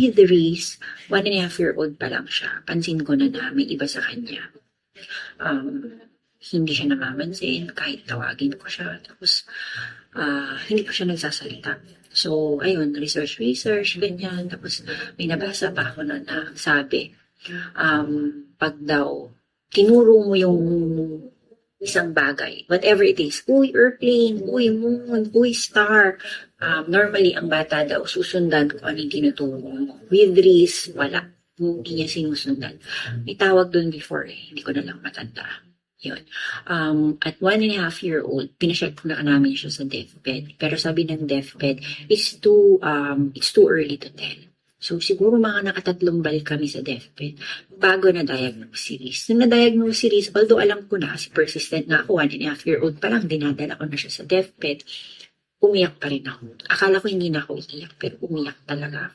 With Reese, 1.5-year-old pa lang siya, pansin ko na may iba sa kanya. Hindi siya namamansin kahit tawagin ko siya. Tapos, hindi pa siya nagsasalita. So, ayun, research, ganyan. Tapos, may nabasa pa ako na sabi, pag daw, tinuro mo yung isang bagay, whatever it is, uy, airplane, uy, moon, uy, star, normally, ang bata daw, susundan kung ano yung tinuturo mo. With Reese, wala. Hindi niya sinusundan. May tawag doon before hindi ko na lang matanda. Yun. At 1.5-year-old, pinacheck na namin siya sa deathbed. Pero sabi ng deathbed, it's too early to tell. So, siguro mga nakatatlong balik kami sa deathbed bago na-diagnose si Reese. Nung na-diagnose si Reese, although alam ko na, persistent na ako, 1.5-year-old pa lang, dinadala ko na siya sa deathbed, umiyak pa rin ako. Akala ko hindi na ako iiyak, pero umiyak talaga.